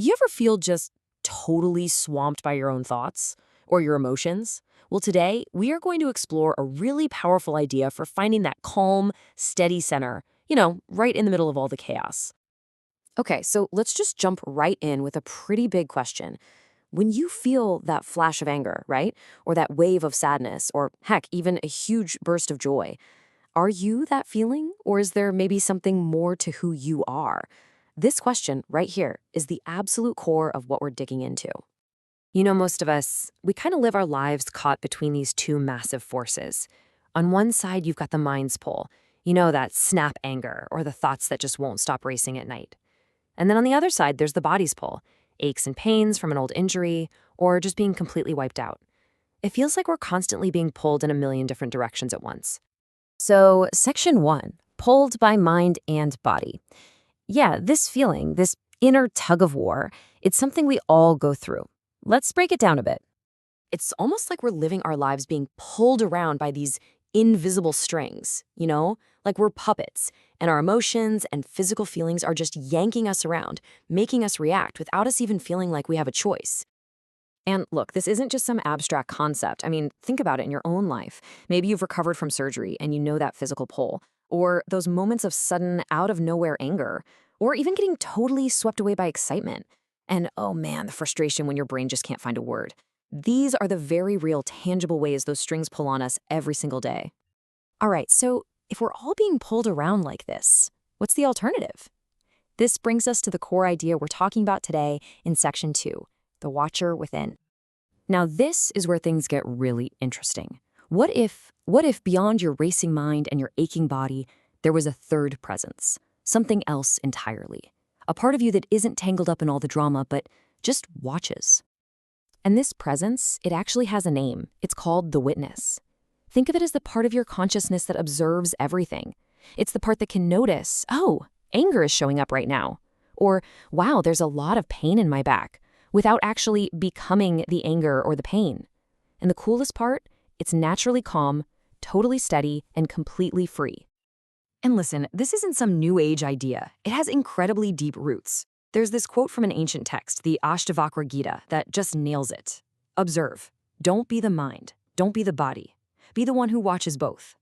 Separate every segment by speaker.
Speaker 1: You ever feel just totally swamped by your own thoughts or your emotions? Well, today we are going to explore a really powerful idea for finding that calm, steady center, right in the middle of all the chaos. Okay, so let's just jump right in with a pretty big question. When you feel that flash of anger, right? Or that wave of sadness, or heck, even a huge burst of joy, are you that feeling? Or is there maybe something more to who you are? This question right here is the absolute core of what we're digging into. Most of us, we kind of live our lives caught between these two massive forces. On one side, you've got the mind's pull, that snap anger or the thoughts that just won't stop racing at night. And then on the other side, there's the body's pull, aches and pains from an old injury or just being completely wiped out. It feels like we're constantly being pulled in a million different directions at once. So, section 1, pulled by mind and body. Yeah, this feeling, this inner tug of war, it's something we all go through. Let's break it down a bit. It's almost like we're living our lives being pulled around by these invisible strings, like we're puppets, and our emotions and physical feelings are just yanking us around, making us react without us even feeling like we have a choice. And look, this isn't just some abstract concept. I mean, think about it in your own life. Maybe you've recovered from surgery and you know that physical pull, or those moments of sudden, out of nowhere anger, or even getting totally swept away by excitement. And oh man, the frustration when your brain just can't find a word. These are the very real, tangible ways those strings pull on us every single day. All right, so if we're all being pulled around like this, what's the alternative? This brings us to the core idea we're talking about today in section 2, the watcher within. Now, this is where things get really interesting. What if beyond your racing mind and your aching body, there was a third presence, something else entirely? A part of you that isn't tangled up in all the drama, but just watches. And this presence, it actually has a name. It's called the witness. Think of it as the part of your consciousness that observes everything. It's the part that can notice, oh, anger is showing up right now. Or, wow, there's a lot of pain in my back, without actually becoming the anger or the pain. And the coolest part, it's naturally calm, totally steady, and completely free. And listen, this isn't some new age idea. It has incredibly deep roots. There's this quote from an ancient text, the Ashtavakra Gita, that just nails it. Observe. Don't be the mind. Don't be the body. Be the one who watches both.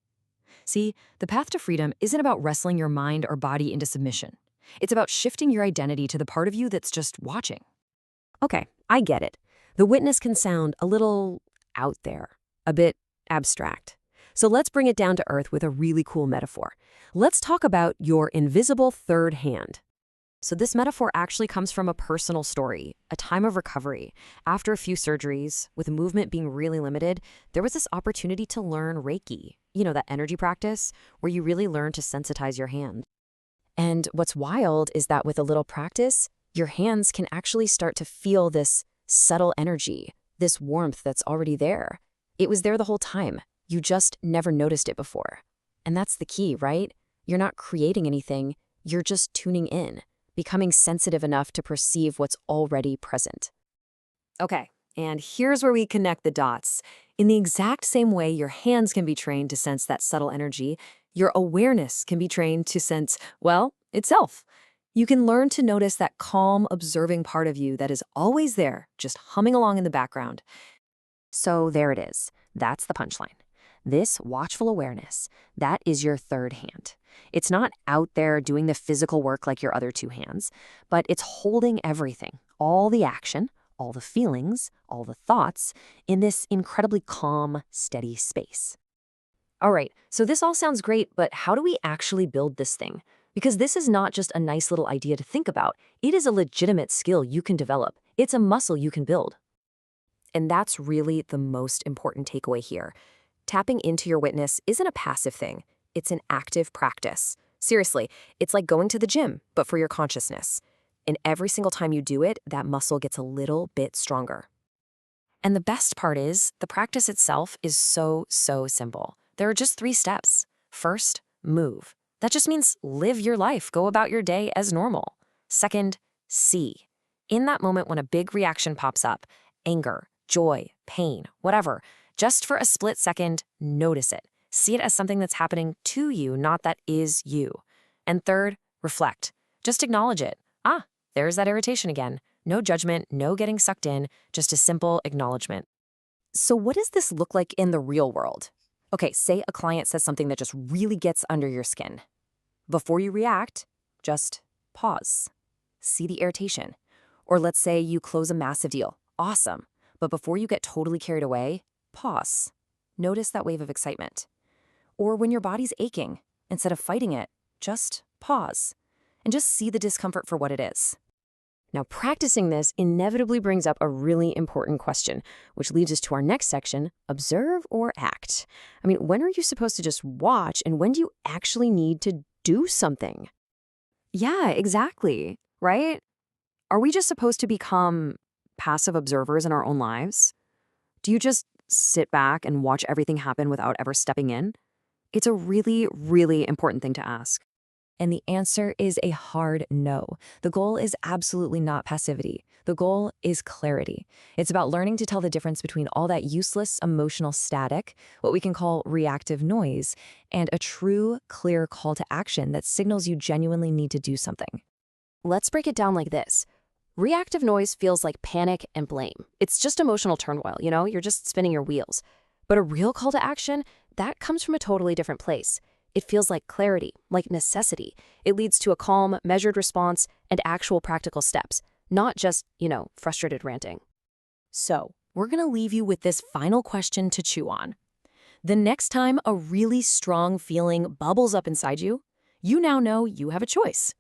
Speaker 1: See, the path to freedom isn't about wrestling your mind or body into submission. It's about shifting your identity to the part of you that's just watching. Okay, I get it. The witness can sound a little out there, a bit abstract. So let's bring it down to earth with a really cool metaphor. Let's talk about your invisible third hand. So this metaphor actually comes from a personal story, a time of recovery. After a few surgeries, with movement being really limited, there was this opportunity to learn Reiki, that energy practice where you really learn to sensitize your hand. And what's wild is that with a little practice, your hands can actually start to feel this subtle energy, this warmth that's already there. It was there the whole time. You just never noticed it before. And that's the key, right? You're not creating anything, you're just tuning in, becoming sensitive enough to perceive what's already present. Okay, and here's where we connect the dots. In the exact same way your hands can be trained to sense that subtle energy, your awareness can be trained to sense, well, itself. You can learn to notice that calm, observing part of you that is always there, just humming along in the background. So there it is. That's the punchline. This watchful awareness, that is your third hand. It's not out there doing the physical work like your other two hands, but it's holding everything, all the action, all the feelings, all the thoughts, in this incredibly calm, steady space. All right, so this all sounds great, but how do we actually build this thing? Because this is not just a nice little idea to think about. It is a legitimate skill you can develop. It's a muscle you can build. And that's really the most important takeaway here. Tapping into your witness isn't a passive thing. It's an active practice. Seriously, it's like going to the gym, but for your consciousness. And every single time you do it, that muscle gets a little bit stronger. And the best part is, the practice itself is so simple. There are just 3 steps. First, move. That just means live your life, go about your day as normal. Second, see. In that moment when a big reaction pops up, anger, joy, pain, whatever, just for a split second, notice it. See it as something that's happening to you, not that is you. And third, reflect. Just acknowledge it. there's that irritation again. No judgment, no getting sucked in, just a simple acknowledgement. So what does this look like in the real world? Okay, say a client says something that just really gets under your skin. Before you react, just pause. See the irritation. Or let's say you close a massive deal. Awesome. But before you get totally carried away, pause. Notice that wave of excitement. Or when your body's aching, instead of fighting it, just pause and just see the discomfort for what it is. Now, practicing this inevitably brings up a really important question, which leads us to our next section, observe or act. I mean, when are you supposed to just watch, and when do you actually need to do something? Yeah, exactly, right? Are we just supposed to become passive observers in our own lives? Do you just sit back and watch everything happen without ever stepping in? It's a really, really important thing to ask. And the answer is a hard no. The goal is absolutely not passivity. The goal is clarity. It's about learning to tell the difference between all that useless emotional static, what we can call reactive noise, and a true, clear call to action that signals you genuinely need to do something. Let's break it down like this. Reactive noise feels like panic and blame. It's just emotional turmoil, you're just spinning your wheels. But a real call to action, that comes from a totally different place. It feels like clarity, like necessity. It leads to a calm, measured response and actual practical steps, not just, frustrated ranting. So, we're going to leave you with this final question to chew on. The next time a really strong feeling bubbles up inside you, you now know you have a choice.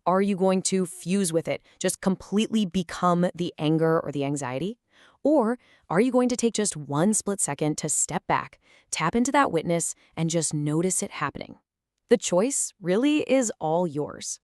Speaker 1: Are you going to fuse with it, just completely become the anger or the anxiety? Or are you going to take just one split second to step back, tap into that witness, and just notice it happening? The choice really is all yours.